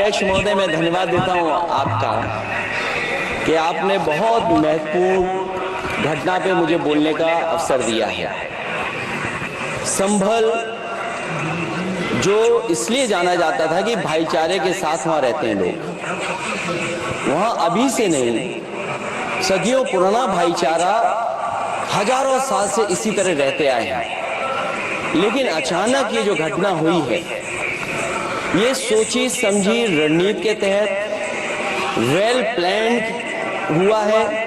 अध्यक्ष महोदय, मैं धन्यवाद देता हूं आपका कि आपने बहुत महत्वपूर्ण घटना पे मुझे बोलने का अवसर दिया है। संभल जो इसलिए जाना जाता था कि भाईचारे के साथ वहां रहते हैं लोग, वहां अभी से नहीं, सदियों पुराना भाईचारा हजारों साल से इसी तरह रहते आए हैं। लेकिन अचानक ये जो घटना हुई है, ये सोची समझी रणनीति के तहत वेल प्लान्ड हुआ है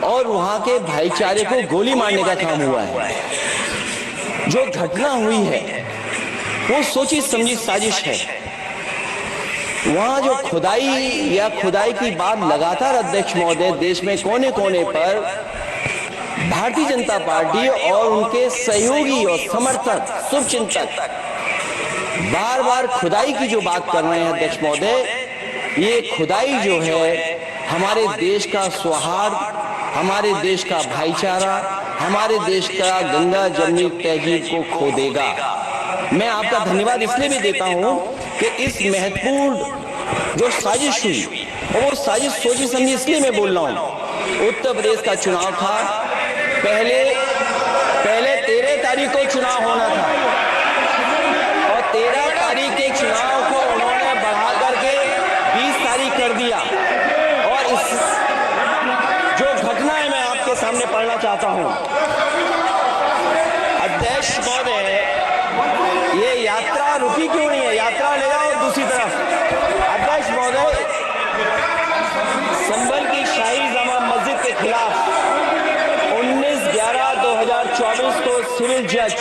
और वहां के भाईचारे को गोली मारने का काम हुआ है। जो घटना हुई है वो सोची समझी साजिश है। वहां जो खुदाई की बात लगातार अध्यक्ष महोदय देश में कोने कोने पर भारतीय जनता पार्टी और उनके सहयोगी और समर्थक शुभचिंतक बार बार खुदाई की जो बात कर रहे हैं अध्यक्ष महोदय, ये खुदाई जो है हमारे देश का सौहार्द, हमारे देश का भाईचारा, हमारे देश का गंगा जमुनी तहजीब को खो देगा। मैं आपका धन्यवाद इसलिए भी देता हूं कि इस महत्वपूर्ण जो साजिश हुई, और वो साजिश सोची समझी इसलिए मैं बोल रहा हूं। उत्तर प्रदेश का चुनाव था, पहले 13 तारीख को चुनाव होना था और 13 तारीख के चुनाव को उन्होंने बढ़ा करके 20 तारीख कर दिया। और इस जो घटना है मैं आपके सामने पढ़ना चाहता हूं। अध्यक्ष महोदय, ये यात्रा रुकी क्यों नहीं है? यात्रा ले जाओ दूसरी तरफ। अध्यक्ष महोदय, संभल की शाही जामा मस्जिद के खिलाफ 19/11/2024 को सिविल जज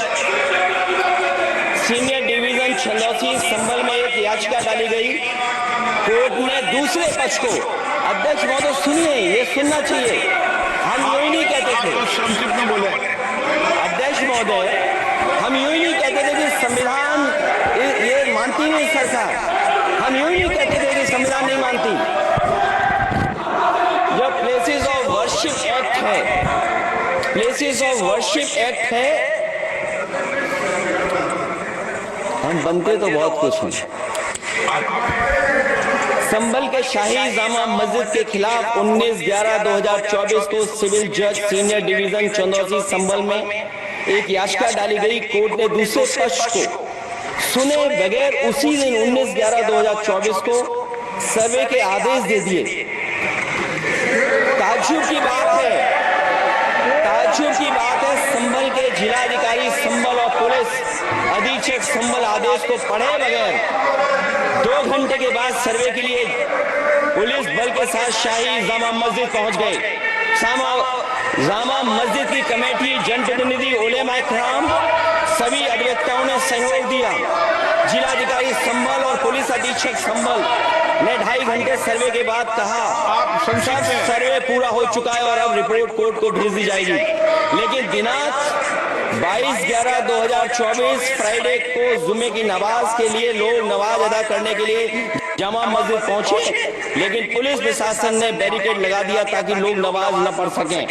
सीनियर डिवीजन छंदौसी संभल में एक याचिका डाली गई। कोर्ट ने दूसरे पक्ष को, अध्यक्ष महोदय सुनिए, ये सुनना चाहिए, हम यूं ही नहीं कहते थे, बोले अध्यक्ष महोदय, हम यूं ही नहीं कहते थे कि संविधान ये मानती नहीं सरकार, हम यूं ही नहीं कहते थे कि संविधान नहीं मानती। जो प्लेसेस ऑफ वर्शिप एक्ट है, प्लेसेस ऑफ वर्शिप एक्ट है, हम बनते तो बहुत कुछ हैं। संभल के शाही जामा मस्जिद के खिलाफ 19/11/2024 को सिविल जज सीनियर डिवीजन चंदौसी संभल में एक याचिका डाली गई। कोर्ट ने दूसरे पक्ष को सुने बगैर उसी दिन 19/11/2024 को सर्वे के आदेश दे दिए। ताज्जुब की बात है, संभल के जिलाधिकारी संभल और पुलिस अधीक्षक संभल आदेश को पढ़े बगैर 2 घंटे के बाद सर्वे के लिए पुलिस बल के साथ शाही जामा मस्जिद पहुंच गए। जामा मस्जिद की कमेटी, जनप्रतिनिधि, उलेमा इकराम, सभी अधिवक्ताओं ने सहयोग दिया। जिलाधिकारी संभल और पुलिस अधीक्षक संभल ने 2.5 घंटे सर्वे के बाद कहा सर्वे पूरा हो चुका है और अब रिपोर्ट कोर्ट को भेज दी जाएगी। लेकिन दिनांक 22/11/2024 फ्राइडे को जुमे की नमाज के लिए लोग नमाज अदा करने के लिए जामा मस्जिद पहुंचे, लेकिन पुलिस प्रशासन ने बैरिकेड लगा दिया ताकि लोग नमाज न पढ़ सकें।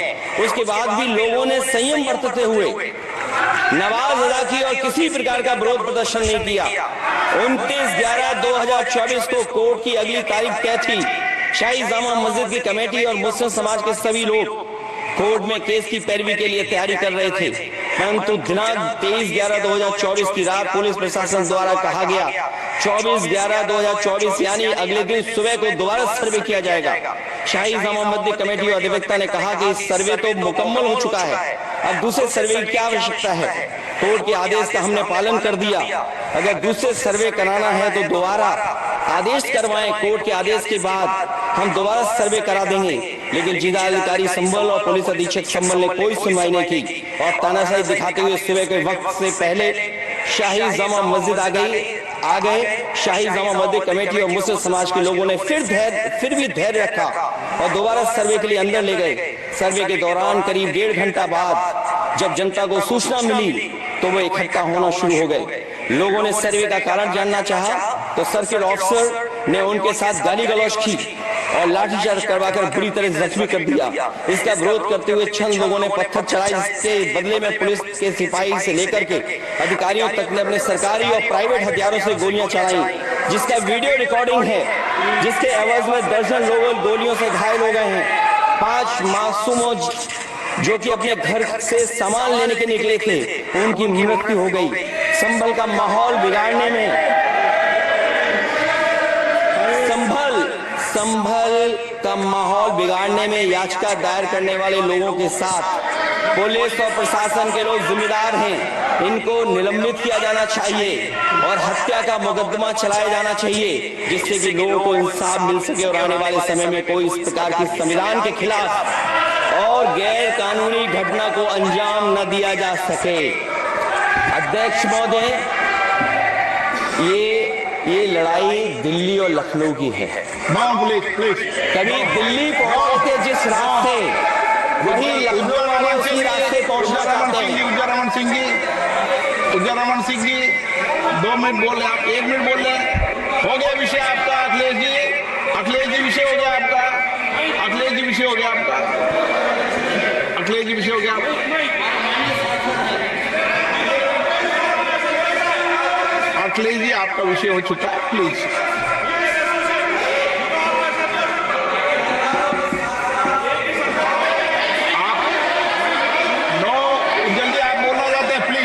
उसके बाद भी लोगों ने संयम बरतते हुए नमाज अदा की और किसी प्रकार का विरोध प्रदर्शन नहीं किया। 29/11/2024 को कोर्ट की अगली तारीख तय थी। शाही जामा मस्जिद की कमेटी और मुस्लिम समाज के सभी लोग कोर्ट में केस की पैरवी के लिए तैयारी कर रहे थे, परंतु दिनांक 23/11/2024 की रात पुलिस प्रशासन द्वारा कहा गया 24/11/2024 यानी अगले दिन सुबह को दोबारा सर्वे किया जाएगा। शाही जामा मस्जिद कमेटी और अधिवक्ता ने कहा कि इस सर्वे तो मुकम्मल हो चुका है, अब दूसरे सर्वे की क्या आवश्यकता है? कोर्ट के आदेश का हमने पालन कर दिया। अगर दूसरे सर्वे कराना है तो दोबारा आदेश करवाएं। कोर्ट के आदेश के बाद हम दोबारा सर्वे करा देंगे। लेकिन जिलाधिकारी संभल और पुलिस अधीक्षक संभल ने कोई सुनवाई नहीं की और तानाशाही दिखाते हुए सुबह के वक्त से पहले शाही जामा मस्जिद आ गए। शाही जामा मस्जिद कमेटी और मुस्लिम समाज के लोगों ने फिर भी धैर्य रखा और दोबारा सर्वे के लिए अंदर ले गए। सर्वे के दौरान करीब 1.5 घंटा बाद जब जनता को सूचना मिली तो वो इकट्ठा होना शुरू हो गए। लोगों ने सर्वे का कारण जानना चाहा तो सर्किल ऑफिसर ने उनके साथ गाली गलौज की और लाठीचार्ज करवाकर बुरी तरह जख्मी कर दिया। इसका विरोध करते हुए चंद लोगों ने पत्थर चढ़ाए, जिसके बदले में पुलिस के सिपाही से लेकर के अधिकारियों तक ने अपने सरकारी और प्राइवेट हथियारों से गोलियां चलाई। जिसका वीडियो रिकॉर्डिंग है, जिसके एवज में दर्जन लोग गोलियों से घायल हो गए हैं। 5 मासूमों जो कि अपने घर से सामान लेने के निकले थे, उनकी मृत्यु हो गई। संभल का माहौल बिगाड़ने में, संभल का माहौल बिगाड़ने में याचिका दायर करने वाले लोगों के साथ पुलिस और प्रशासन के लोग जिम्मेदार हैं। इनको निलंबित किया जाना चाहिए और हत्या का मुकदमा चलाया जाना चाहिए, जिससे कि लोगों को इंसाफ मिल सके और आने वाले समय में कोई इस प्रकार की संविधान के खिलाफ और गैर कानूनी घटना को अंजाम न दिया जा सके। अध्यक्ष महोदय, ये लड़ाई दिल्ली और लखनऊ की है। कभी दिल्ली पहुंचे थे जिस रास्ते, वही लखनऊ वाले उसी रास्ते पहुंचना चाहते हैं। उज्जवल सिंह जी 2 मिनट बोल रहे, आप 1 मिनट बोल रहे हैं। हो गया विषय आपका अखिलेश जी विषय हो गया आपका, अखिलेश जी विषय हो गया आपका, अखिलेश जी विषय हो गया। अखिलेश जी आपका विषय हो चुका है, प्लीज।